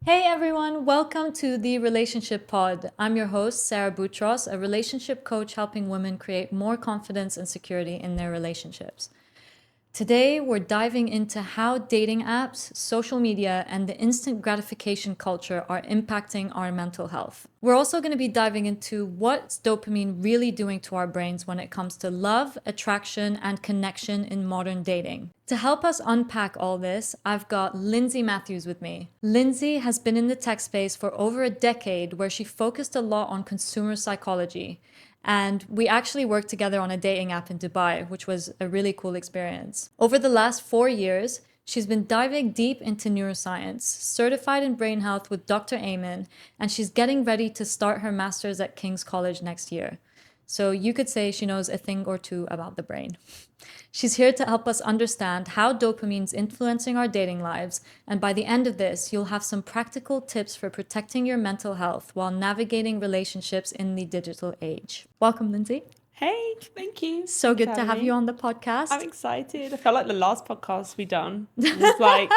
Hey everyone, welcome to the Relationship Pod. I'm your host, Sarah Boutros, a relationship coach helping women create more confidence and security in their relationships. Today, we're diving into how dating apps, social media, and the instant gratification culture are impacting our mental health. We're also going to be diving into what's dopamine really doing to our brains when it comes to love, attraction, and connection in modern dating. To help us unpack all this, I've got Lindsay Matthews with me. Lindsay has been in the tech space for over a decade where she focused a lot on consumer psychology. And we actually worked together on a dating app in Dubai, which was a really cool experience. Over the last 4 years, she's been diving deep into neuroscience, certified in brain health with Dr. Amen, and she's getting ready to start her master's at King's College next year. So you could say she knows a thing or two about the brain. She's here to help us understand how dopamine's influencing our dating lives, and by the end of this, you'll have some practical tips for protecting your mental health while navigating relationships in the digital age. Welcome, Lindsay. Hey, thank you. So Thank you good for to having have me. you on the podcast. I'm excited. I felt like the last podcast we done was like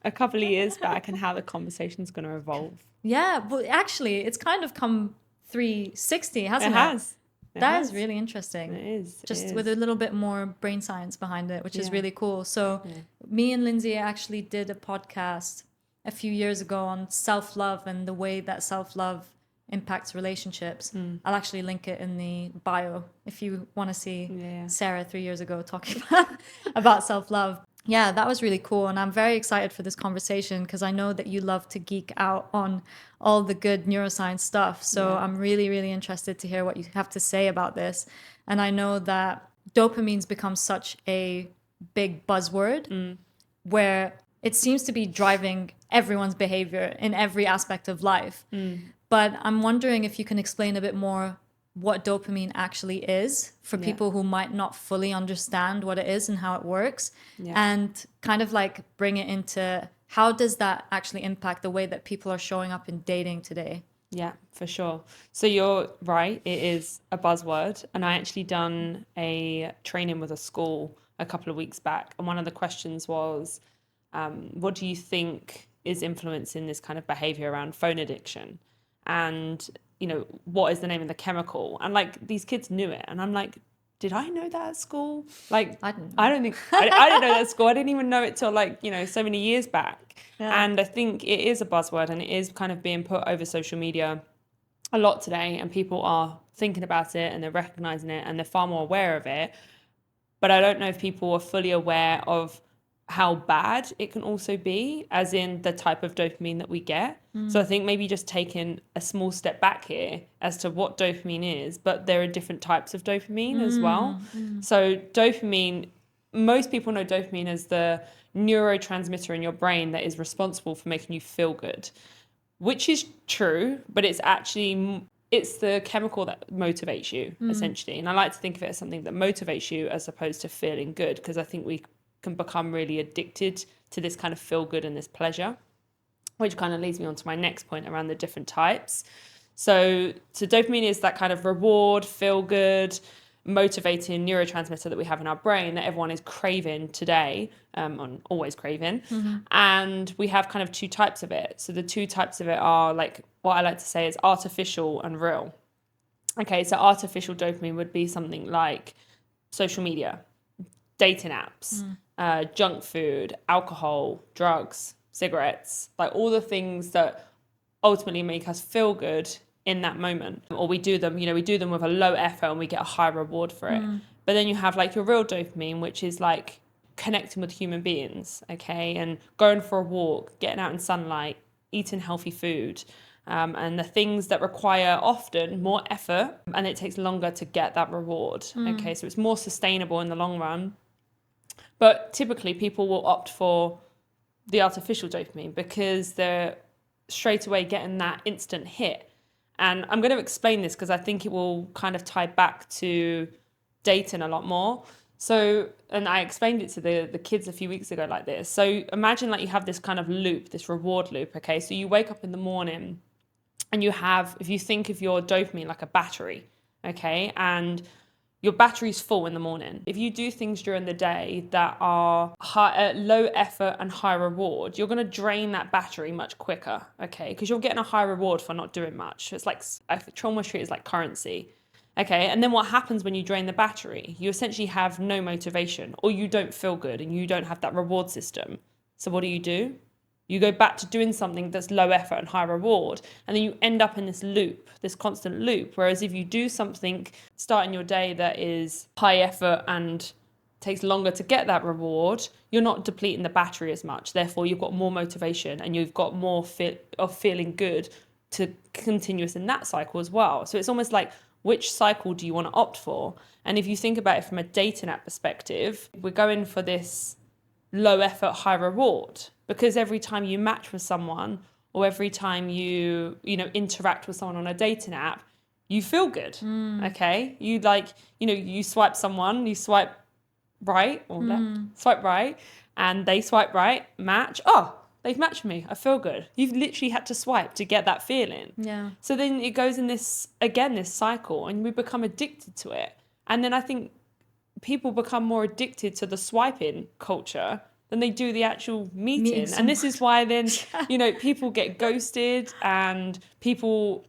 a couple of years back and how the conversation's going to evolve. Yeah, but actually, it's kind of come 360, hasn't it? It has. That is really interesting. It is. Just with a little bit more brain science behind it, which is Yeah. really cool. So me and Lindsay actually did a podcast a few years ago on self-love and the way that self-love impacts relationships. I'll actually link it in the bio if you want to see Sarah 3 years ago talking about self-love. Yeah, that was really cool. And I'm very excited for this conversation because I know that you love to geek out on all the good neuroscience stuff. So I'm really, really interested to hear what you have to say about this. And I know that dopamine's become such a big buzzword where it seems to be driving everyone's behavior in every aspect of life. But I'm wondering if you can explain a bit more what dopamine actually is for people who might not fully understand what it is and how it works, and kind of like bring it into how does that actually impact the way that people are showing up in dating today? Yeah, for sure. So you're right. It is a buzzword. And I actually done a training with a school a couple of weeks back. And one of the questions was, what do you think is influencing this kind of behavior around phone addiction? And, what is the name of the chemical? And like these kids knew it. And I'm like, did I know that at school? Like, I don't think, I didn't know that at school. I didn't even know it till so many years back. Yeah. And I think it is a buzzword and it is kind of being put over social media a lot today. And people are thinking about it and they're recognizing it and they're far more aware of it. But I don't know if people are fully aware of how bad it can also be, as in the type of dopamine that we get. So I think maybe just taking a small step back here as to what dopamine is, but there are different types of dopamine as well. So dopamine, most people know dopamine as the neurotransmitter in your brain that is responsible for making you feel good, which is true, but it's the chemical that motivates you, essentially. And I like to think of it as something that motivates you as opposed to feeling good, because I think we can become really addicted to this kind of feel good and this pleasure, which kind of leads me on to my next point around the different types. So dopamine is that kind of reward, feel good, motivating neurotransmitter that we have in our brain that everyone is craving today, and always craving. And we have kind of two types of it. So the two types of it are, like, what I like to say is artificial and real. Okay, so artificial dopamine would be something like social media, dating apps, junk food, alcohol, drugs, cigarettes, like all the things that ultimately make us feel good in that moment. Or we do them with a low effort and we get a high reward for it. But then you have like your real dopamine, which is like connecting with human beings, okay, and going for a walk, getting out in sunlight, eating healthy food, and the things that require often more effort and it takes longer to get that reward. Okay, so it's more sustainable in the long run. But typically people will opt for the artificial dopamine because they're straight away getting that instant hit. And I'm going to explain this because I think it will kind of tie back to dating a lot more. So, and I explained it to the kids a few weeks ago like this. So imagine like you have this kind of loop, this reward loop, okay? So you wake up in the morning and you have, if you think of your dopamine like a battery, okay? And your battery's full in the morning. If you do things during the day that are low effort and high reward, you're going to drain that battery much quicker, okay? Because you're getting a high reward for not doing much. It's like, trauma treat is like currency, okay? And then what happens when you drain the battery? You essentially have no motivation, or you don't feel good and you don't have that reward system. So what do? You go back to doing something that's low effort and high reward, and then you end up in this loop, this constant loop. Whereas if you do something starting your day that is high effort and takes longer to get that reward, you're not depleting the battery as much. Therefore, you've got more motivation and you've got more of feeling good to continuous in that cycle as well. So it's almost like, which cycle do you want to opt for? And if you think about it from a dating app perspective, we're going for this low effort, high reward, because every time you match with someone or every time you interact with someone on a dating app, you feel good. Okay. You swipe someone, you swipe right or left, swipe right, and they swipe right, match. Oh, they've matched me. I feel good. You've literally had to swipe to get that feeling. Yeah. So then it goes in this cycle, and we become addicted to it. And then I think people become more addicted to the swiping culture than they do the actual meeting. And this is why then, people get ghosted and people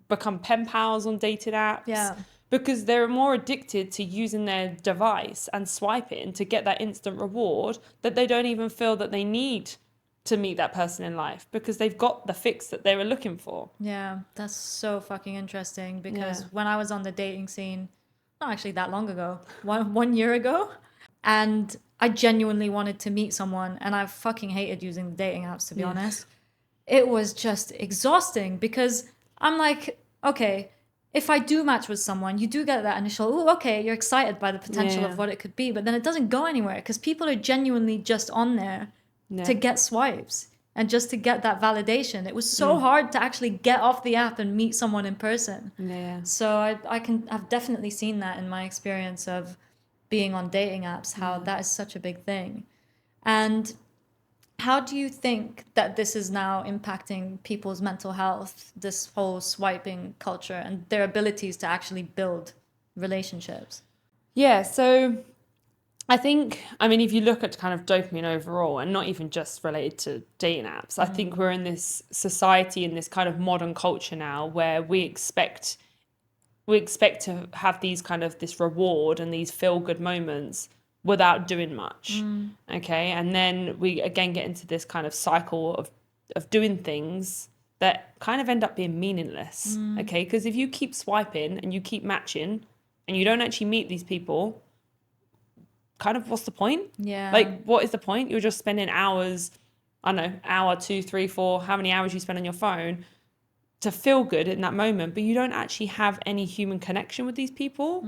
become pen pals on dating apps. Yeah. Because they're more addicted to using their device and swiping to get that instant reward, that they don't even feel that they need to meet that person in life because they've got the fix that they were looking for. Yeah, that's so fucking interesting because when I was on the dating scene, not actually that long ago, one year ago, and I genuinely wanted to meet someone, and I fucking hated using the dating apps, to be honest. It was just exhausting because I'm like, okay, if I do match with someone, you do get that initial, oh, okay, you're excited by the potential of what it could be, but then it doesn't go anywhere because people are genuinely just on there to get swipes and just to get that validation. It was so hard to actually get off the app and meet someone in person. So I've definitely seen that in my experience of being on dating apps, how that is such a big thing. And how do you think that this is now impacting people's mental health, this whole swiping culture and their abilities to actually build relationships? Yeah, so I think, if you look at kind of dopamine overall, and not even just related to dating apps, I think we're in this society, in this kind of modern culture now where we expect to have these kind of this reward and these feel good moments without doing much. Okay. And then we again get into this kind of cycle of doing things that kind of end up being meaningless. Okay. Because if you keep swiping and you keep matching and you don't actually meet these people, kind of what's the point? Yeah. Like, what is the point? You're just spending hours, I don't know, hour, 2, 3, 4, how many hours you spend on your phone to feel good in that moment, but you don't actually have any human connection with these people.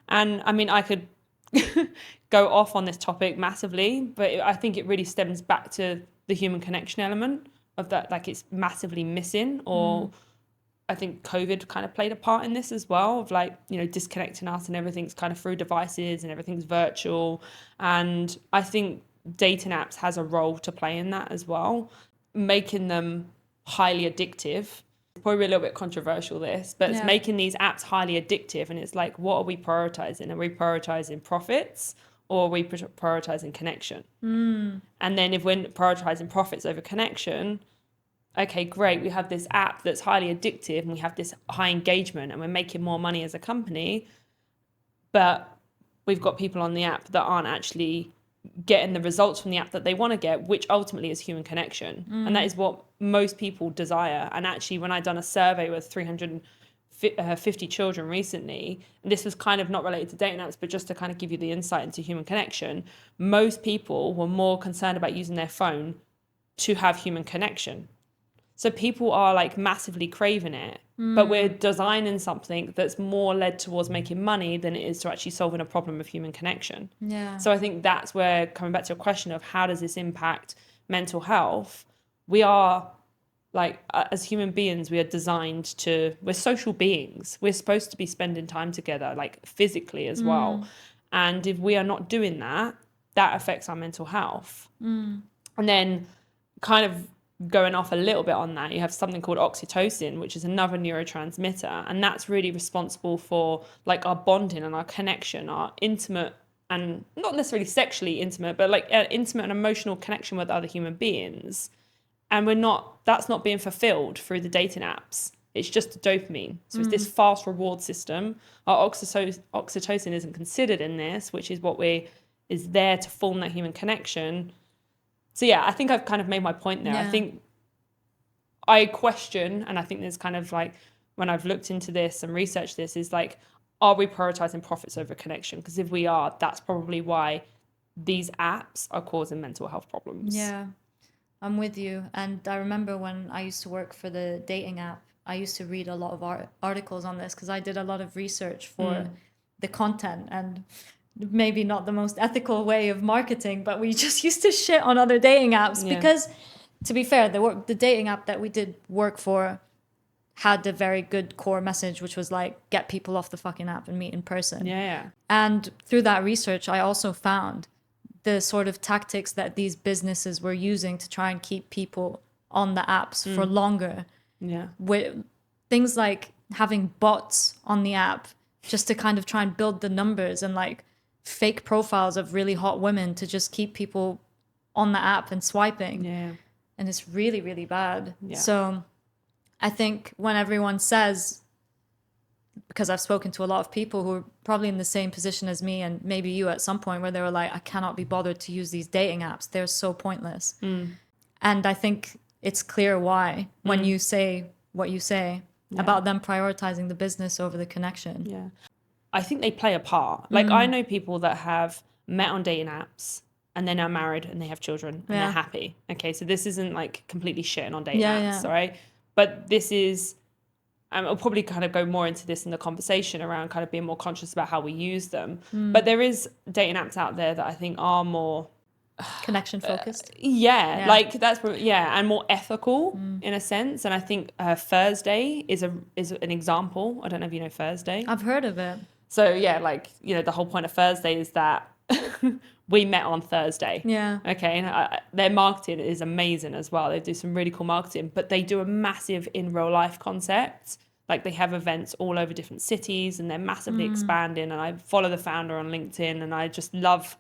And I could go off on this topic massively, but I think it really stems back to the human connection element of that, like it's massively missing, or I think COVID kind of played a part in this as well, of like, disconnecting us and everything's kind of through devices and everything's virtual. And I think dating apps has a role to play in that as well, making them highly addictive. Probably a little bit controversial this, but it's making these apps highly addictive. And it's like, what are we prioritizing? Are we prioritizing profits or are we prioritizing connection? And then if we're prioritizing profits over connection, okay, great, we have this app that's highly addictive and we have this high engagement and we're making more money as a company, but we've got people on the app that aren't actually getting the results from the app that they want to get, which ultimately is human connection. And that is what most people desire. And actually, when I done a survey with 350 children recently, and this was kind of not related to dating apps, but just to kind of give you the insight into human connection, most people were more concerned about using their phone to have human connection. So people are like massively craving it, but we're designing something that's more led towards making money than it is to actually solving a problem of human connection. Yeah. So I think that's where, coming back to your question of how does this impact mental health, we are like, as human beings, we are designed we're social beings. We're supposed to be spending time together, like physically as well. And if we are not doing that, that affects our mental health. And then kind of going off a little bit on that, you have something called oxytocin, which is another neurotransmitter, and that's really responsible for like our bonding and our connection, our intimate, and not necessarily sexually intimate, but like an intimate and emotional connection with other human beings. And that's not being fulfilled through the dating apps. It's just dopamine. So it's this fast reward system. Our oxytocin isn't considered in this, which is is there to form that human connection. So yeah, I think I've kind of made my point there. I think I question, and I think there's kind of like, when I've looked into this and researched this, is like, are we prioritizing profits over connection? Because if we are, that's probably why these apps are causing mental health problems. Yeah, I'm with you. And I remember when I used to work for the dating app, I used to read a lot of articles on this because I did a lot of research for the content, and maybe not the most ethical way of marketing, but we just used to shit on other dating apps because, to be fair, the dating app that we did work for had a very good core message, which was like, get people off the fucking app and meet in person. Yeah. And through that research, I also found the sort of tactics that these businesses were using to try and keep people on the apps for longer. Yeah. With things like having bots on the app just to kind of try and build the numbers, and like fake profiles of really hot women to just keep people on the app and swiping. Yeah. And it's really, really bad. Yeah. So I think when everyone says, because I've spoken to a lot of people who are probably in the same position as me, and maybe you at some point, where they were like, I cannot be bothered to use these dating apps. They're so pointless. And I think it's clear why when you say what you say about them prioritizing the business over the connection. Yeah. I think they play a part. Like, I know people that have met on dating apps and they're now married and they have children and they're happy. Okay, so this isn't like completely shitting on dating apps, all right? But this is, I'll probably kind of go more into this in the conversation around kind of being more conscious about how we use them. But there is dating apps out there that I think are more connection focused. Like that's and more ethical in a sense. And I think Thursday is an example. I don't know if you know Thursday. I've heard of it. So yeah, like, you know, the whole point of Thursday is that we met on Thursday. Yeah. Okay. And their marketing is amazing as well. They do some really cool marketing, but they do a massive in real life concept. Like, they have events all over different cities and they're massively expanding. And I follow the founder on LinkedIn, and I just love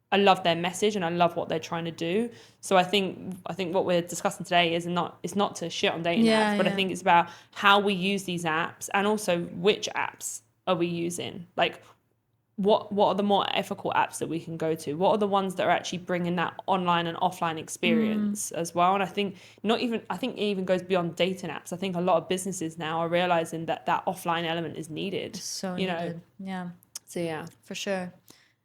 their message and I love what they're trying to do. So I think what we're discussing today is not to shit on dating apps, but I think it's about how we use these apps, and also which apps are we using? Like, what are the more ethical apps that we can go to? What are the ones that are actually bringing that online and offline experience as well? And I think it even goes beyond dating apps. I think a lot of businesses now are realizing that offline element is needed. So you needed. Yeah. So yeah, for sure.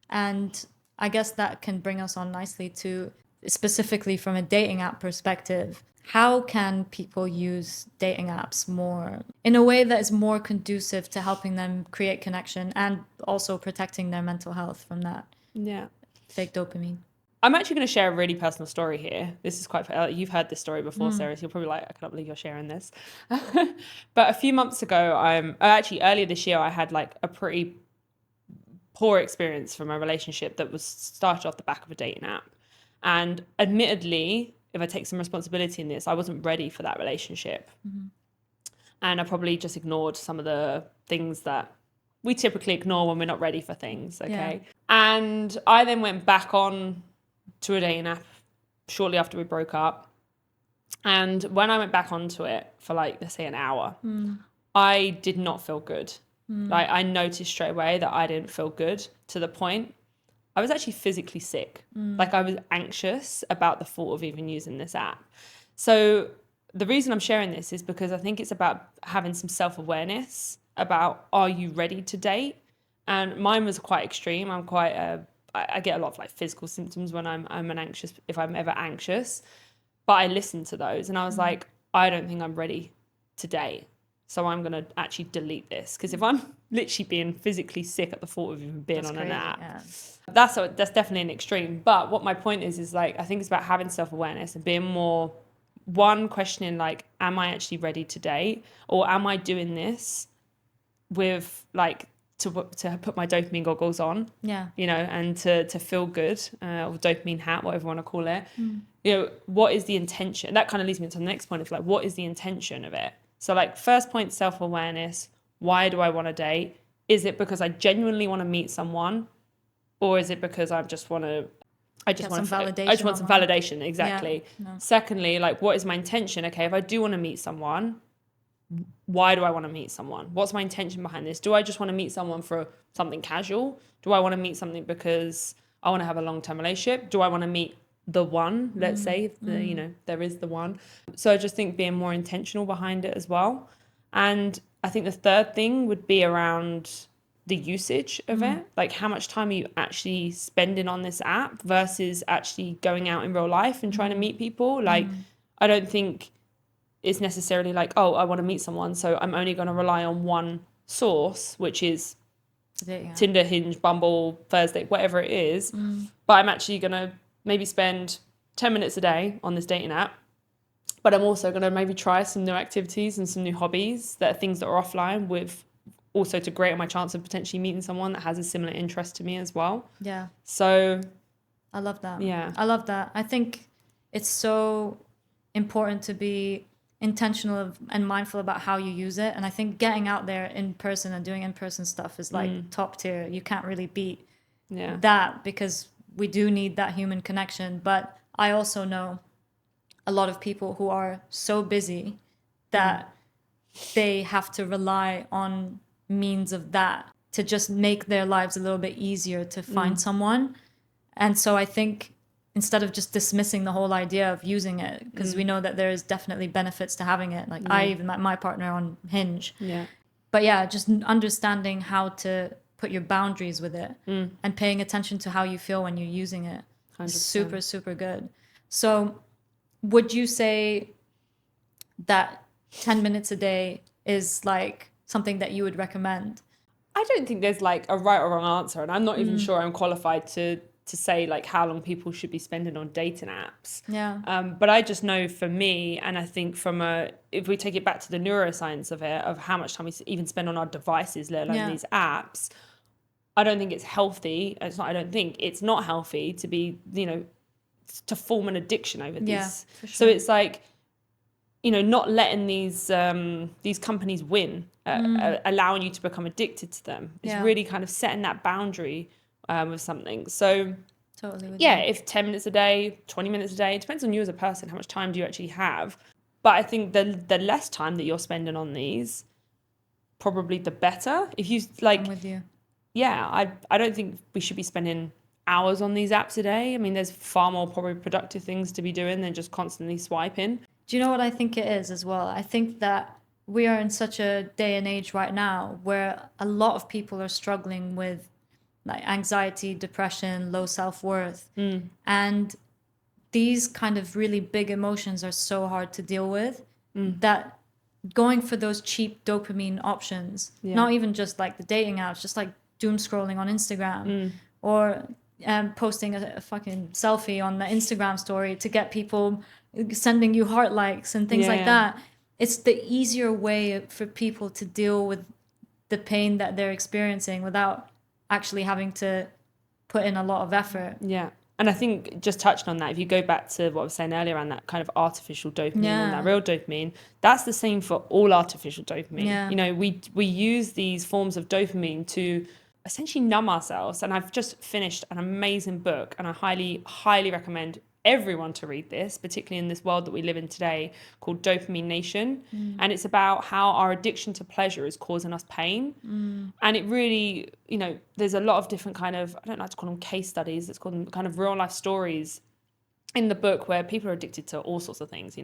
And I guess that can bring us on nicely to, specifically from a dating app perspective, how can people use dating apps more in a way that is more conducive to helping them create connection and also protecting their mental health from that fake dopamine? I'm actually going to share a really personal story here. This is quite, you've heard this story before, Sarah, so you're probably like, I cannot believe you're sharing this. But a few months ago, earlier this year, I had like a pretty poor experience from a relationship that was started off the back of a dating app. And admittedly, if I take some responsibility in this, I wasn't ready for that relationship. And I probably just ignored some of the things that we typically ignore when we're not ready for things, okay? And I then went back on to a dating app shortly after we broke up. And when I went back onto it for like, let's say an hour, I did not feel good. Like, I noticed straight away that I didn't feel good, to the point I was actually physically sick. Like, I was anxious about the thought of even using this app. So the reason I'm sharing this is because I think it's about having some self-awareness about, are you ready to date? And mine was quite extreme. I get a lot of like physical symptoms when if I'm ever anxious, but I listened to those and I was like, I don't think I'm ready to date. So I'm going to actually delete this, because if I'm literally being physically sick at the thought of even being on an app, that's definitely an extreme. But what my point is like, I think it's about having self-awareness and being more, questioning like, am I actually ready to date? Or am I doing this with like, to put my dopamine goggles on, you know, and to feel good, or dopamine hat, whatever you want to call it. what is the intention? That kind of leads me to the next point of like, what is the intention of it? So like first point, self-awareness. Why do I want to date? Is it because I genuinely want to meet someone? Or is it because I just want to, I just want some validation. Exactly. Yeah, no. Secondly, like what is my intention? Okay, if I do want to meet someone, why do I want to meet someone? What's my intention behind this? Do I just want to meet someone for something casual? Do I want to meet something because I want to have a long-term relationship? Do I want to meet the one, let's say, if there is the one? So I just think being more intentional behind it as well. And I think the third thing would be around the usage of it. Like how much time are you actually spending on this app versus actually going out in real life and trying to meet people? Like, I don't think it's necessarily like, oh, I want to meet someone, so I'm only going to rely on one source, which is Tinder, Hinge, Bumble, Thursday, whatever it is. But I'm actually going to maybe spend 10 minutes a day on this dating app. But I'm also going to maybe try some new activities and some new hobbies that are things that are offline, with also to greater my chance of potentially meeting someone that has a similar interest to me as well. Yeah. So I love that. Yeah. I love that. I think it's so important to be intentional and mindful about how you use it. And I think getting out there in person and doing in-person stuff is like top tier. You can't really beat that, because we do need that human connection. But I also know a lot of people who are so busy that they have to rely on means of that to just make their lives a little bit easier to find someone. And so I think instead of just dismissing the whole idea of using it, because we know that there is definitely benefits to having it. Like I even met my partner on Hinge. Yeah. But yeah, just understanding how to put your boundaries with it and paying attention to how you feel when you're using it. 100%. Is super, super good. So would you say that 10 minutes a day is like something that you would recommend? I don't think there's like a right or wrong answer, and I'm not even sure I'm qualified to say like how long people should be spending on dating apps. Yeah. But I just know for me, and I think if we take it back to the neuroscience of it, of how much time we even spend on our devices, let alone these apps, I don't think it's healthy. It's not healthy to be, to form an addiction over these. Yeah, for sure. So it's like, not letting these companies win, allowing you to become addicted to them. It's really kind of setting that boundary with something. So totally with if 10 minutes a day, 20 minutes a day, it depends on you as a person, how much time do you actually have. But I think the less time that you're spending on these, probably the better. If you like, I'm with you. Yeah, I don't think we should be spending hours on these apps a day. I mean, there's far more probably productive things to be doing than just constantly swiping. Do you know what I think it is as well? I think that we are in such a day and age right now where a lot of people are struggling with like anxiety, depression, low self-worth. And these kind of really big emotions are so hard to deal with that going for those cheap dopamine options, not even just like the dating apps, just like doom scrolling on Instagram or posting a fucking selfie on the Instagram story to get people sending you heart likes and things like that. It's the easier way for people to deal with the pain that they're experiencing without actually having to put in a lot of effort. Yeah. And I think just touching on that, if you go back to what I was saying earlier around that kind of artificial dopamine and that real dopamine, that's the same for all artificial dopamine. Yeah. We use these forms of dopamine to essentially numb ourselves. And I've just finished an amazing book, and I highly, highly recommend everyone to read this, particularly in this world that we live in today, called Dopamine Nation. And it's about how our addiction to pleasure is causing us pain. And it really, there's a lot of different kind of, I don't like to call them case studies, let's call them kind of real life stories in the book where people are addicted to all sorts of things,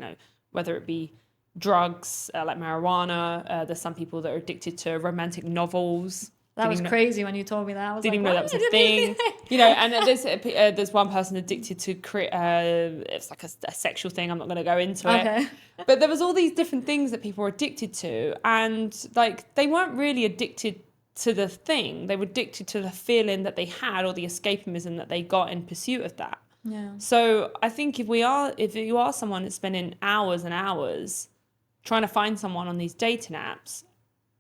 whether it be drugs, like marijuana. There's some people that are addicted to romantic novels. That was crazy when you told me that. I was didn't like, even know that was a thing. And there's one person addicted to it's like a sexual thing. I'm not going to go into it. But there was all these different things that people were addicted to, and like they weren't really addicted to the thing. They were addicted to the feeling that they had or the escapism that they got in pursuit of that. Yeah. So I think if you are someone that's spending hours and hours trying to find someone on these dating apps,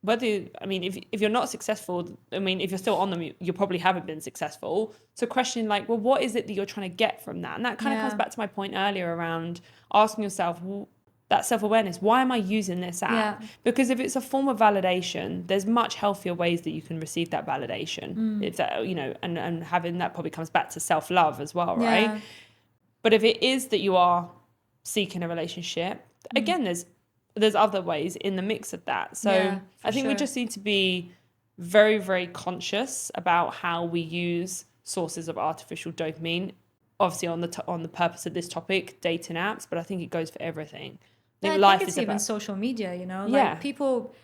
if you're not successful, if you're still on them, you probably haven't been successful. So questioning like, well, what is it that you're trying to get from that? And that kind of comes back to my point earlier around asking yourself, well, that self-awareness, why am I using this app? Because if it's a form of validation, there's much healthier ways that you can receive that validation. It's and having that probably comes back to self-love as well, right? But if it is that you are seeking a relationship, again, there's other ways in the mix of that. So I think we just need to be very, very conscious about how we use sources of artificial dopamine. Obviously, on the purpose of this topic, dating apps, but I think it goes for everything. I think it's even social media, like people,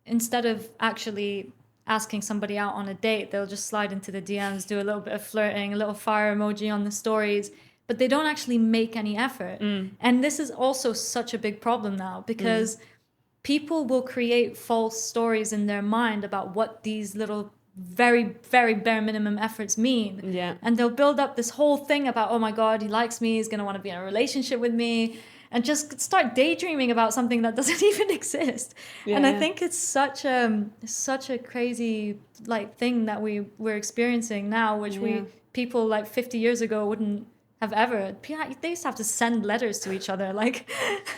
instead of actually asking somebody out on a date, they'll just slide into the DMs, do a little bit of flirting, a little fire emoji on the stories, but they don't actually make any effort. And this is also such a big problem now, because people will create false stories in their mind about what these little very, very bare minimum efforts mean. And they'll build up this whole thing about, oh my God, he likes me, he's going to want to be in a relationship with me, and just start daydreaming about something that doesn't even exist. And I think it's such a crazy like thing that we're experiencing now, which people like 50 years ago wouldn't have ever. They used to have to send letters to each other, like.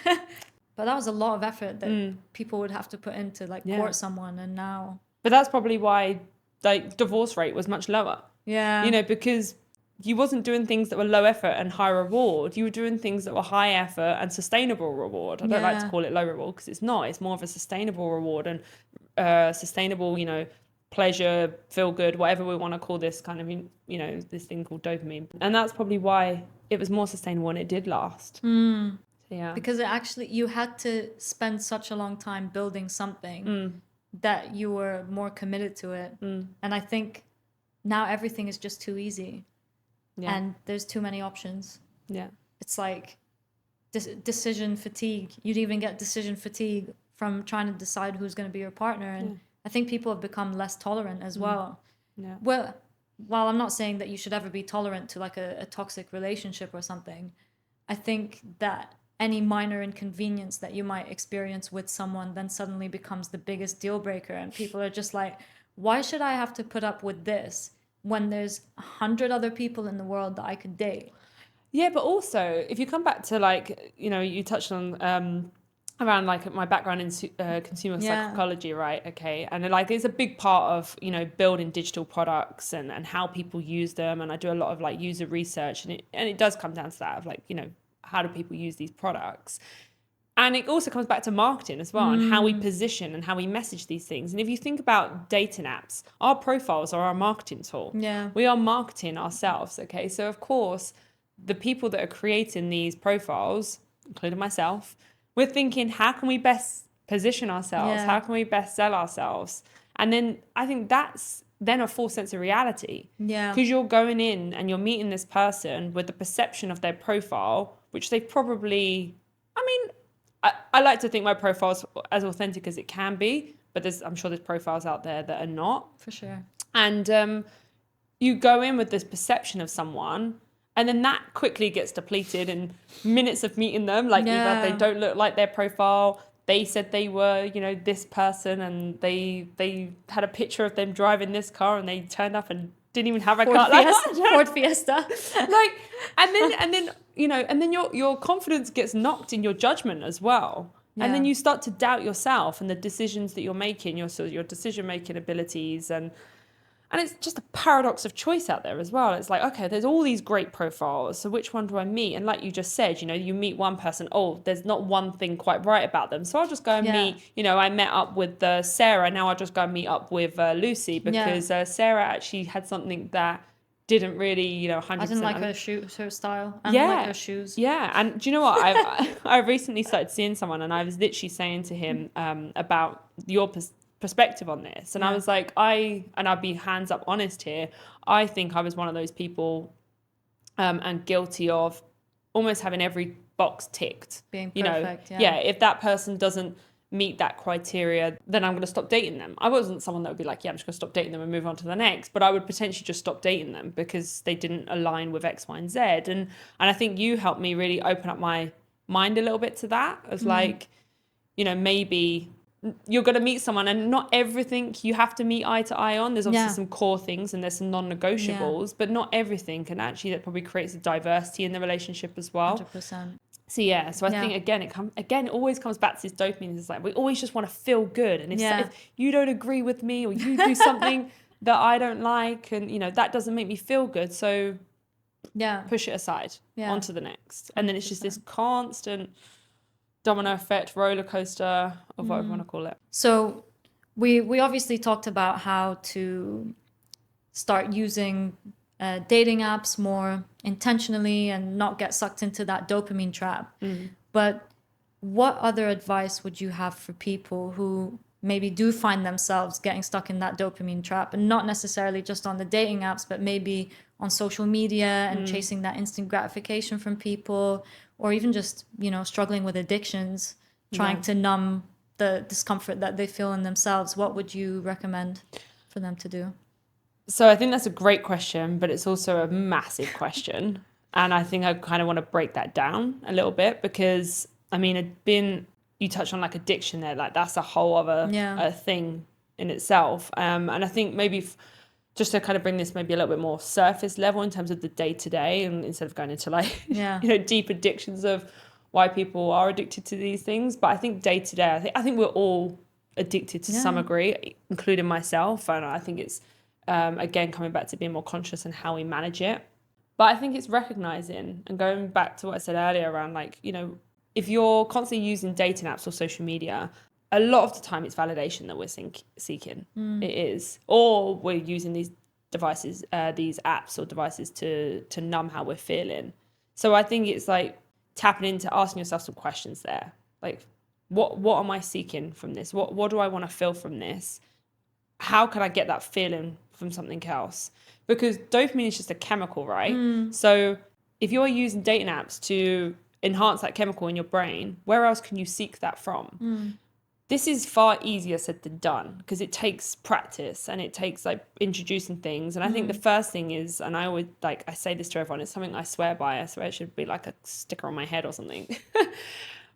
But that was a lot of effort that people would have to put into like court someone, and now. But that's probably why like divorce rate was much lower. Because you wasn't doing things that were low effort and high reward. You were doing things that were high effort and sustainable reward. I don't like to call it low reward, because it's not. It's more of a sustainable reward and sustainable, pleasure, feel good, whatever we want to call this kind of, this thing called dopamine. And that's probably why it was more sustainable and it did last. Because you had to spend such a long time building something that you were more committed to it. And I think now everything is just too easy. And there's too many options. It's like decision fatigue. You'd even get decision fatigue from trying to decide who's going to be your partner. And I think people have become less tolerant as well. Well, while I'm not saying that you should ever be tolerant to like a toxic relationship or something, I think that any minor inconvenience that you might experience with someone then suddenly becomes the biggest deal breaker. And people are just like, why should I have to put up with this when there's 100 other people in the world that I could date? Yeah, but also, if you come back to like, you touched on around like my background in consumer psychology, right? Okay. And like, it's a big part of, building digital products and how people use them. And I do a lot of like user research, and it does come down to that of like, how do people use these products? And it also comes back to marketing as well, and how we position and how we message these things. And if you think about dating apps, our profiles are our marketing tool. We are marketing ourselves, okay? So of course, the people that are creating these profiles, including myself, we're thinking, how can we best position ourselves? How can we best sell ourselves? And then I think that's then a false sense of reality. Because you're going in and you're meeting this person with the perception of their profile, which they probably, I like to think my profile's as authentic as it can be, but I'm sure there's profiles out there that are not. For sure. And you go in with this perception of someone, and then that quickly gets depleted in minutes of meeting them. Like either they don't look like their profile, they said they were, this person, and they had a picture of them driving this car, and they turned up and didn't even have a car. Ford Fiesta. And then your confidence gets knocked in your judgment as well. And then you start to doubt yourself and the decisions that you're making, your decision-making abilities. And it's just a paradox of choice out there as well. It's like, okay, there's all these great profiles. So which one do I meet? And like you just said, you meet one person, there's not one thing quite right about them. So I'll just go and meet, I met up with Sarah. Now I'll just go and meet up with Lucy, because Sarah actually had something that didn't really, 100%. I didn't like her style. I didn't like her shoes. Yeah. And do you know what? I recently started seeing someone, and I was literally saying to him about your perspective on this, and I was like, I'll be hands up honest here, I think I was one of those people and guilty of almost having every box ticked, being perfect. If that person doesn't meet that criteria, then I'm going to stop dating them. I wasn't someone that would be like, I'm just going to stop dating them and move on to the next, but I would potentially just stop dating them because they didn't align with X, Y, and Z. And I think you helped me really open up my mind a little bit to that, as like, maybe you're going to meet someone, and not everything you have to meet eye to eye on. There's obviously some core things and there's some non-negotiables, but not everything. And actually that probably creates a diversity in the relationship as well. 100%. So I think it always comes back to this dopamine. It's like we always just want to feel good, and if you don't agree with me, or you do something that I don't like, and that doesn't make me feel good, so push it aside, on to the next. And then it's just this constant domino effect, roller coaster, or whatever you want to call it. So we obviously talked about how to start using dating apps more intentionally and not get sucked into that dopamine trap. But what other advice would you have for people who maybe do find themselves getting stuck in that dopamine trap, and not necessarily just on the dating apps, but maybe on social media and chasing that instant gratification from people, or even just, struggling with addictions, trying to numb the discomfort that they feel in themselves? What would you recommend for them to do? So I think that's a great question, but it's also a massive question. And I think I kind of want to break that down a little bit, because you touched on like addiction there, like that's a whole other thing in itself. And I think maybe just to kind of bring this maybe a little bit more surface level in terms of the day to day, and instead of going into like, deep addictions of why people are addicted to these things. But I think day to day, I think we're all addicted to some degree, including myself. And I think it's, again, coming back to being more conscious in how we manage it. But I think it's recognizing, and going back to what I said earlier around like, if you're constantly using dating apps or social media, a lot of the time it's validation that we're seeking. It is. Or we're using these devices, these apps or devices to numb how we're feeling. So I think it's like tapping into asking yourself some questions there. Like, what am I seeking from this? What do I want to feel from this? How can I get that feeling from something else? Because dopamine is just a chemical, right? So if you're using dating apps to enhance that chemical in your brain, where else can you seek that from? This is far easier said than done, because it takes practice and it takes like introducing things. And I think the first thing is, and I say this to everyone, it's something I swear by. I swear it should be like a sticker on my head or something.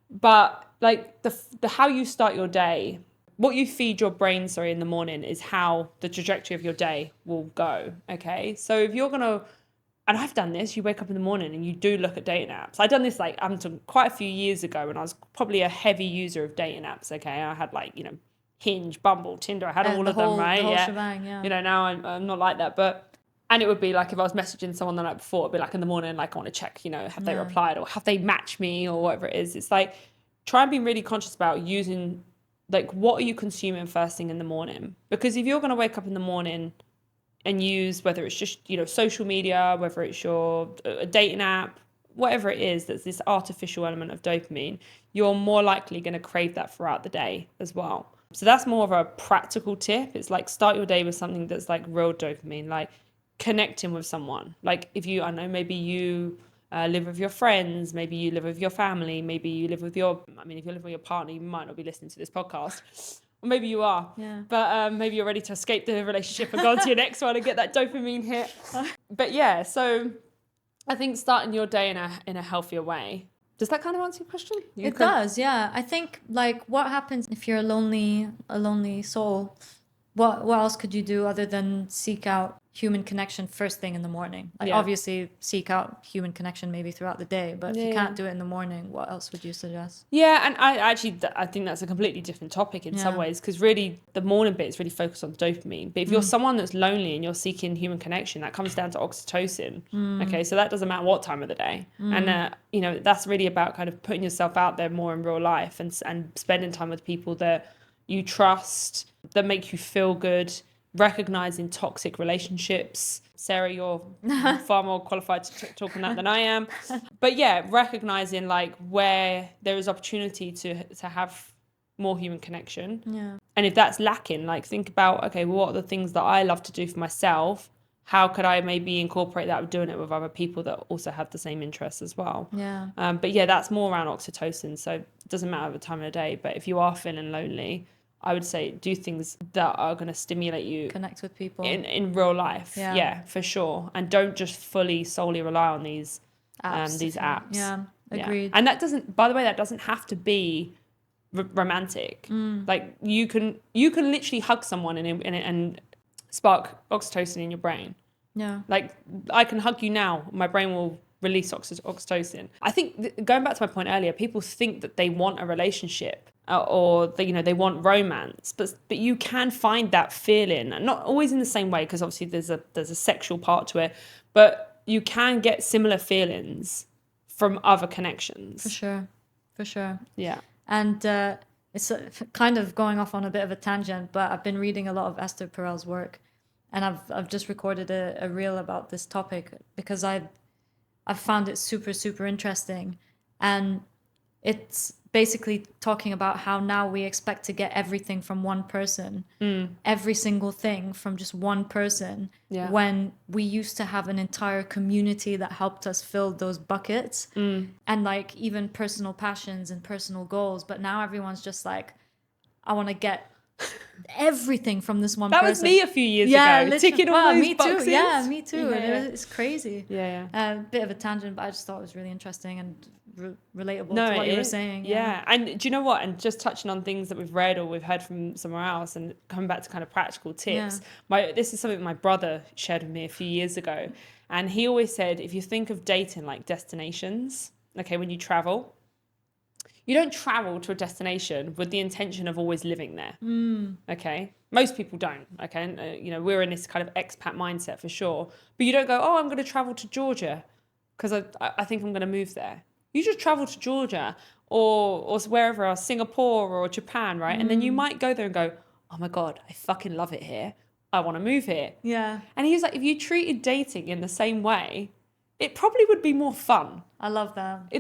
But like the how you start your day, what you feed your brain, in the morning, is how the trajectory of your day will go. Okay. So if you're going to, and I've done this, you wake up in the morning and you do look at dating apps. I've done this quite a few years ago when I was probably a heavy user of dating apps. Okay. I had Hinge, Bumble, Tinder. I had all of them, right? The whole shebang, Now I'm not like that, and it would be like if I was messaging someone the night before, it'd be like in the morning, like I want to check, have they replied or have they matched me or whatever it is. It's like, try and be really conscious about using, like, what are you consuming first thing in the morning? Because if you're going to wake up in the morning and use, whether it's just, social media, whether it's a dating app, whatever it is, that's this artificial element of dopamine, you're more likely going to crave that throughout the day as well. So that's more of a practical tip. It's like, start your day with something that's like real dopamine, like connecting with someone. Like maybe you live with your friends, maybe you live with your family, maybe you live with if you live with your partner, you might not be listening to this podcast. Or maybe you are, but maybe you're ready to escape the relationship and go on to your next one and get that dopamine hit. But so I think starting your day in a healthier way. Does that kind of answer your question? It does, yeah. I think like, what happens if you're a lonely soul? What else could you do other than seek out human connection first thing in the morning? Like obviously seek out human connection maybe throughout the day, but if you can't do it in the morning, what else would you suggest? Yeah, and I think that's a completely different topic in some ways, because really the morning bit is really focused on dopamine. But if you're someone that's lonely and you're seeking human connection, that comes down to oxytocin. Okay, so that doesn't matter what time of the day. And that's really about kind of putting yourself out there more in real life and spending time with people that you trust, that make you feel good, recognizing toxic relationships. Sarah, you're far more qualified to talk on that than I am. But recognizing like where there is opportunity to have more human connection. Yeah. And if that's lacking, like think about, okay, well, what are the things that I love to do for myself? How could I maybe incorporate that with doing it with other people that also have the same interests as well? Yeah. But that's more around oxytocin. So it doesn't matter the time of the day, but if you are feeling lonely, I would say do things that are going to stimulate you. Connect with people. In real life. Yeah, for sure. And don't just solely rely on these apps. Yeah, agreed. And that doesn't, by the way, that doesn't have to be romantic. Like you can literally hug someone and spark oxytocin in your brain. Yeah. Like I can hug you now, my brain will release oxytocin. I think going back to my point earlier, people think that they want a relationship or they want romance, but you can find that feeling, not always in the same way, because obviously there's a sexual part to it, but you can get similar feelings from other connections. For sure. Yeah. And it's kind of going off on a bit of a tangent, but I've been reading a lot of Esther Perel's work, and I've just recorded a reel about this topic because I've found it super, super interesting. And it's basically talking about how now we expect to get everything from one person, every single thing from just one person, when we used to have an entire community that helped us fill those buckets, and like even personal passions and personal goals. But now everyone's just like, I want to get everything from this one That person. was me a few years Yeah, ago, literally. ticking all Well, those me boxes. too. Yeah, me too. Yeah, And it's crazy. Yeah. A bit of a tangent, but I just thought it was really interesting and relatable No, to what you were it is. saying. Yeah. And do you know what? And just touching on things that we've read or we've heard from somewhere else and coming back to kind of practical tips. This is something my brother shared with me a few years ago. And he always said, if you think of dating like destinations, okay, when you travel, you don't travel to a destination with the intention of always living there. Okay. Most people don't. Okay. And, we're in this kind of expat mindset for sure. But you don't go, oh, I'm going to travel to Georgia because I think I'm going to move there. You just travel to Georgia or wherever else, Singapore or Japan, right? And then you might go there and go, oh my God, I fucking love it here. I want to move here. Yeah. And he was like, if you treated dating in the same way, it probably would be more fun. I love that. You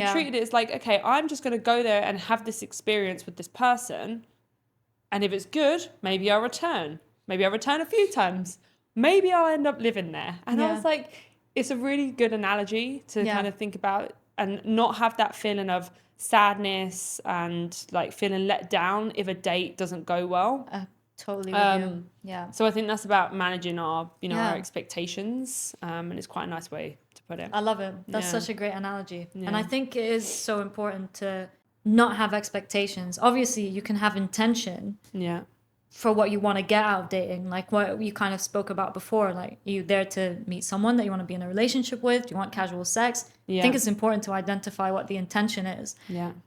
treated it as like, okay, I'm just going to go there and have this experience with this person. And if it's good, maybe I'll return. Maybe I'll return a few times. Maybe I'll end up living there. And I was like, it's a really good analogy to kind of think about and not have that feeling of sadness and like feeling let down if a date doesn't go well. Totally with you. Yeah. So I think that's about managing our expectations. And it's quite a nice way to put it. I love it. That's such a great analogy. Yeah. And I think it is so important to not have expectations. Obviously, you can have intention for what you want to get out of dating, like what you kind of spoke about before. Like, you there to meet someone that you want to be in a relationship with? Do you want casual sex? I think it's important to identify what the intention is,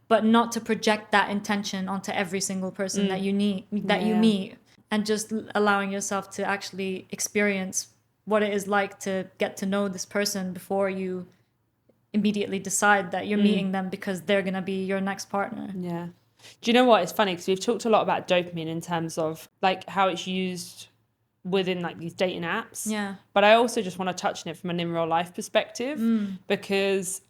but not to project that intention onto every single person that you meet, and just allowing yourself to actually experience what it is like to get to know this person before you immediately decide that you're meeting them because they're going to be your next partner. Yeah. Do you know what? It's funny because we've talked a lot about dopamine in terms of like how it's used within like these dating apps. Yeah. But I also just want to touch on it from an in real life perspective because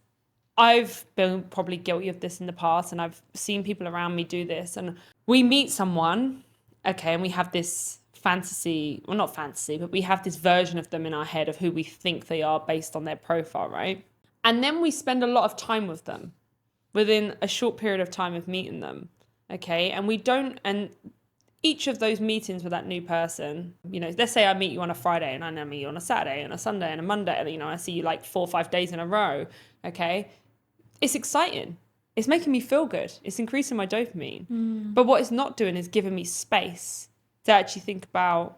I've been probably guilty of this in the past and I've seen people around me do this. And we meet someone, okay, and we have this fantasy, well, not fantasy, but we have this version of them in our head of who we think they are based on their profile, right? And then we spend a lot of time with them within a short period of time of meeting them, okay? And each of those meetings with that new person, let's say I meet you on a Friday and I now meet you on a Saturday and a Sunday and a Monday, and, I see you like 4 or 5 days in a row, okay? It's exciting. It's making me feel good. It's increasing my dopamine. But what it's not doing is giving me space to actually think about,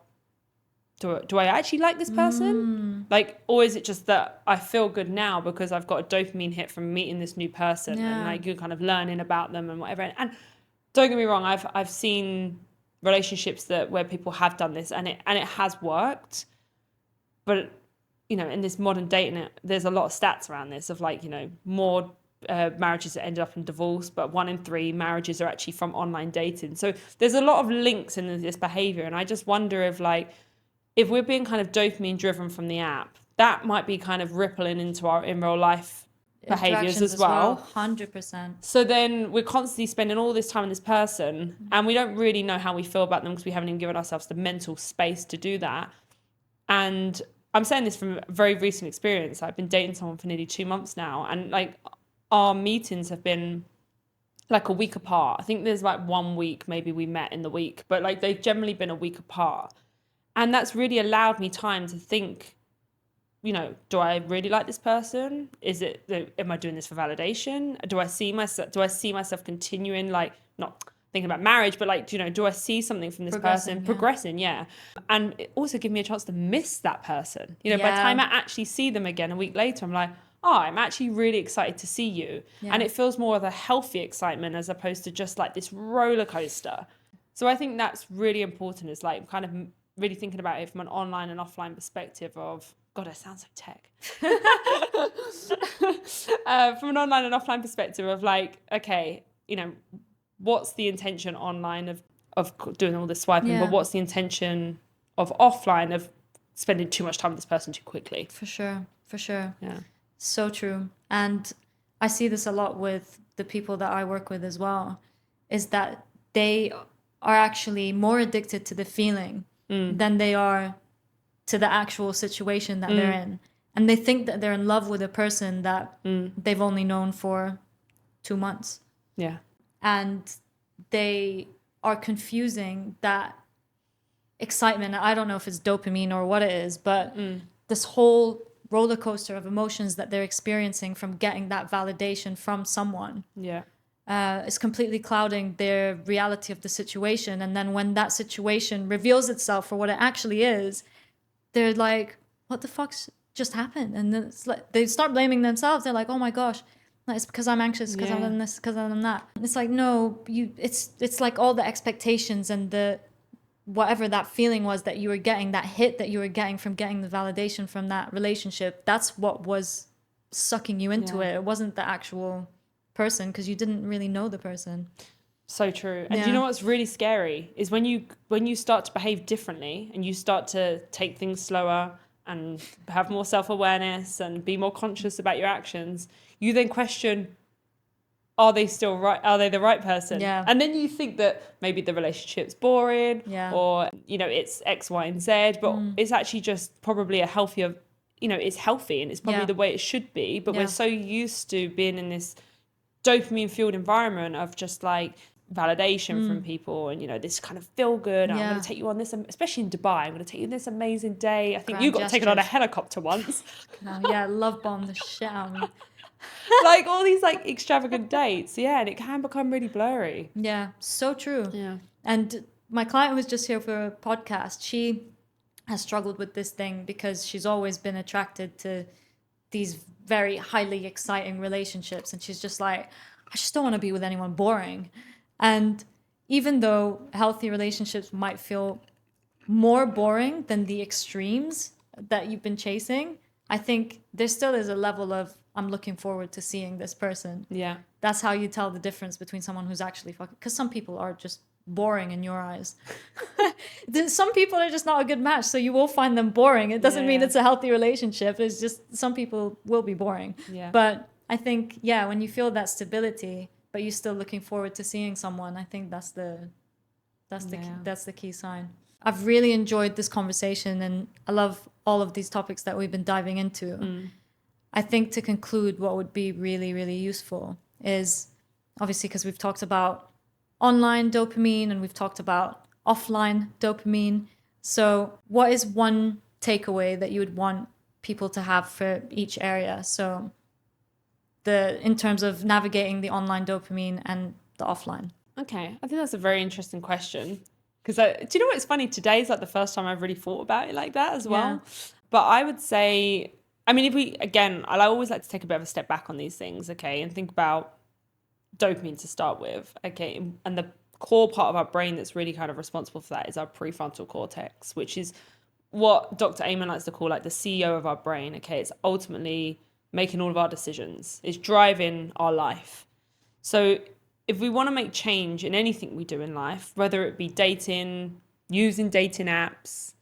do I actually like this person? Or is it just that I feel good now because I've got a dopamine hit from meeting this new person and like you're kind of learning about them and whatever. And don't get me wrong, I've seen relationships where people have done this and it has worked. But in this modern dating, there's a lot of stats around this of like, more marriages that ended up in divorce, but 1 in 3 marriages are actually from online dating. So there's a lot of links in this behavior. And I just wonder if we're being kind of dopamine driven from the app, that might be kind of rippling into our in real life behaviors as well. 100%. So then we're constantly spending all this time with this person and we don't really know how we feel about them because we haven't even given ourselves the mental space to do that. And I'm saying this from a very recent experience. I've been dating someone for nearly 2 months now, and like our meetings have been like a week apart. I think there's like 1 week maybe we met in the week, but like they've generally been a week apart. And that's really allowed me time to think, do I really like this person? Am I doing this for validation? Do I see myself continuing like not thinking about marriage, but like, do I see something from this person progressing? Yeah. And it also give me a chance to miss that person. By the time I actually see them again a week later, I'm like, oh, I'm actually really excited to see you. Yeah. And it feels more of a healthy excitement as opposed to just like this roller coaster. So I think that's really important, is like kind of really thinking about it from an online and offline perspective of, God, I sound so tech. From an online and offline perspective of like, okay, what's the intention online of doing all this swiping, but what's the intention of offline of spending too much time with this person too quickly? For sure. Yeah. So true. And I see this a lot with the people that I work with as well, is that they are actually more addicted to the feeling than they are to the actual situation that they're in. And they think that they're in love with a person that they've only known for 2 months. Yeah. And they are confusing that excitement. I don't know if it's dopamine or what it is, but this whole roller coaster of emotions that they're experiencing from getting that validation from someone is completely clouding their reality of the situation. And then when that situation reveals itself for what it actually is, they're like, what the fuck's just happened? And then it's like they start blaming themselves. They're like, oh my gosh, it's because I'm anxious, because I'm this, because I'm that. It's like, no, it's like all the expectations and the whatever that feeling was that you were getting, that hit that you were getting from getting the validation from that relationship, that's what was sucking you into it. It wasn't the actual person, because you didn't really know the person. So true. And do you know what's really scary is when you start to behave differently and you start to take things slower and have more self-awareness and be more conscious about your actions, you then question, are they still right? Are they the right person? Yeah. And then you think that maybe the relationship's boring or, it's X, Y, and Z, but it's actually just probably a healthier, it's healthy and it's probably the way it should be. But we're so used to being in this dopamine fueled environment of just like validation from people and, this kind of feel good. I'm going to take you on this, especially in Dubai, I'm going to take you on this amazing day. I think you got taken on a helicopter once. Love bomb the shit out of me. Like all these like extravagant dates, and it can become really blurry. Yeah, so true. Yeah. And my client was just here for a podcast. She has struggled with this thing because she's always been attracted to these very highly exciting relationships, and she's just like, I just don't want to be with anyone boring. And even though healthy relationships might feel more boring than the extremes that you've been chasing, I think there still is a level of, I'm looking forward to seeing this person. Yeah. That's how you tell the difference between someone who's actually fucking... Because some people are just boring in your eyes. Some people are just not a good match, so you will find them boring. It doesn't mean it's a healthy relationship. It's just some people will be boring. Yeah. But I think, when you feel that stability, but you're still looking forward to seeing someone, I think that's the key sign. I've really enjoyed this conversation, and I love all of these topics that we've been diving into. I think to conclude, what would be really, really useful is, obviously, because we've talked about online dopamine and we've talked about offline dopamine. So what is one takeaway that you would want people to have for each area? So in terms of navigating the online dopamine and the offline. Okay, I think that's a very interesting question. Because do you know what's funny? Today is like the first time I've really thought about it like that as well. Yeah. But I would say, I always like to take a bit of a step back on these things, okay, and think about dopamine to start with, okay, and the core part of our brain that's really kind of responsible for that is our prefrontal cortex, which is what Dr. Amen likes to call like the CEO of our brain, okay. It's ultimately making all of our decisions. It's driving our life. So if we want to make change in anything we do in life, whether it be dating, using dating apps,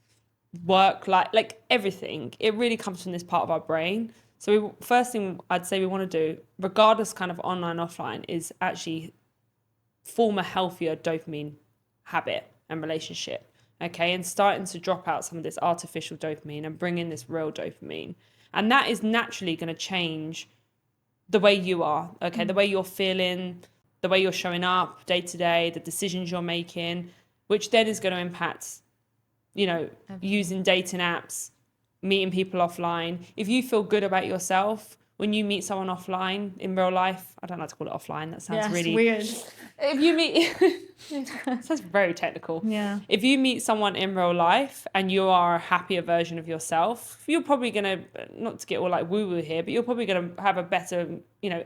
work, like everything, it really comes from this part of our brain. So first thing I'd say we want to do, regardless kind of online, offline, is actually form a healthier dopamine habit and relationship, okay? And starting to drop out some of this artificial dopamine and bring in this real dopamine. And that is naturally going to change the way you are, okay? The way you're feeling, the way you're showing up day to day, the decisions you're making, which then is going to impact, using dating apps, meeting people offline. If you feel good about yourself, when you meet someone offline in real life. I don't like to call it offline. That sounds really weird. If you meet, it sounds very technical. Yeah. If you meet someone in real life and you are a happier version of yourself, you're probably going to, not to get all like woo woo here, but you're probably going to have a better,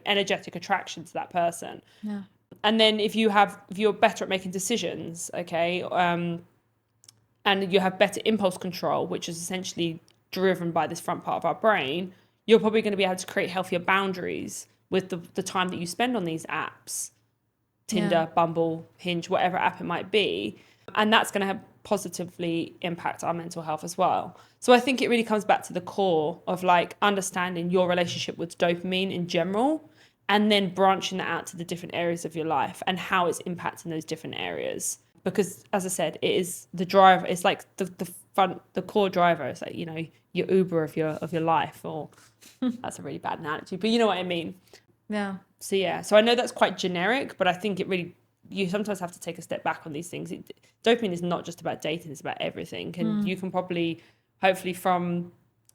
energetic attraction to that person. Yeah. And then if you're better at making decisions, okay, and you have better impulse control, which is essentially driven by this front part of our brain, you're probably going to be able to create healthier boundaries with the time that you spend on these apps, Tinder, Bumble, Hinge, whatever app it might be. And that's going to have positively impact our mental health as well. So I think it really comes back to the core of like understanding your relationship with dopamine in general, and then branching that out to the different areas of your life and how it's impacting those different areas. Because as I said, it is the driver. It's like the core driver. It's like, your Uber of your life, or that's a really bad analogy, but you know what I mean. Yeah. So yeah, so I know that's quite generic, but I think it really, you sometimes have to take a step back on these things. Dopamine is not just about dating, it's about everything. And you can probably, hopefully from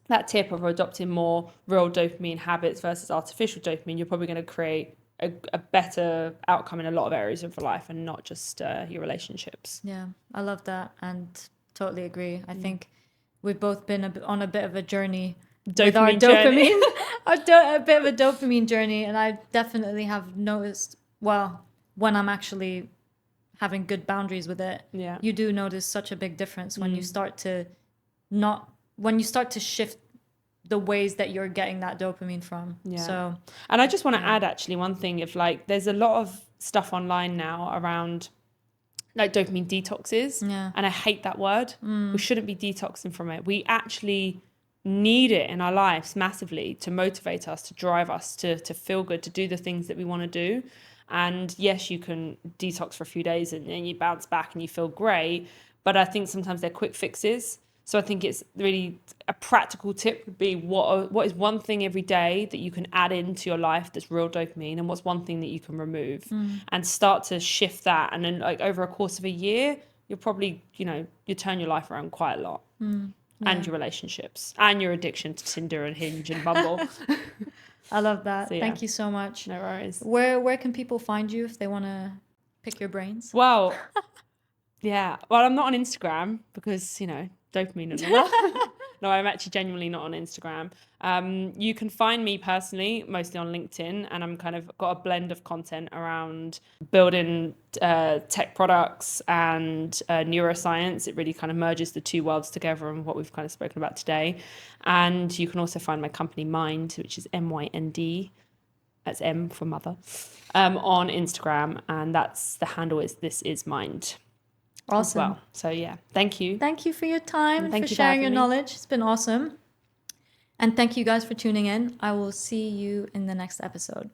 that tip of adopting more real dopamine habits versus artificial dopamine, you're probably going to create a better outcome in a lot of areas of your life, and not just your relationships. Yeah, I love that and totally agree. I think we've both been on a bit of a journey with our dopamine, a bit of a dopamine journey. And I definitely have noticed, well, when I'm actually having good boundaries with it, you do notice such a big difference when you start to shift the ways that you're getting that dopamine from. So, and I just want to add actually one thing, if like there's a lot of stuff online now around like dopamine detoxes, and I hate that word. We shouldn't be detoxing from it. We actually need it in our lives massively to motivate us, to drive us, to feel good, to do the things that we want to do. And yes, you can detox for a few days and you bounce back and you feel great, but I think sometimes they're quick fixes. So I think it's really a practical tip would be what is one thing every day that you can add into your life that's real dopamine, and what's one thing that you can remove, and start to shift that. And then like over a course of a year, you'll probably, you turn your life around quite a lot, and your relationships and your addiction to Tinder and Hinge and Bumble. I love that. So, Thank you so much. No worries. Where can people find you if they want to pick your brains? Well, well, I'm not on Instagram because, dopamine and all that. No, I'm actually genuinely not on Instagram. You can find me personally mostly on LinkedIn, and I'm kind of got a blend of content around building tech products and neuroscience. It really kind of merges the two worlds together, and what we've kind of spoken about today. And you can also find my company Mind, which is MYND. That's M for mother, on Instagram, and that's the handle is This Is Mind. Awesome. Well. So yeah, thank you. Thank you for your time and thank for you sharing for your having me. knowledge. It's been awesome. And thank you guys for tuning in. I will see you in the next episode.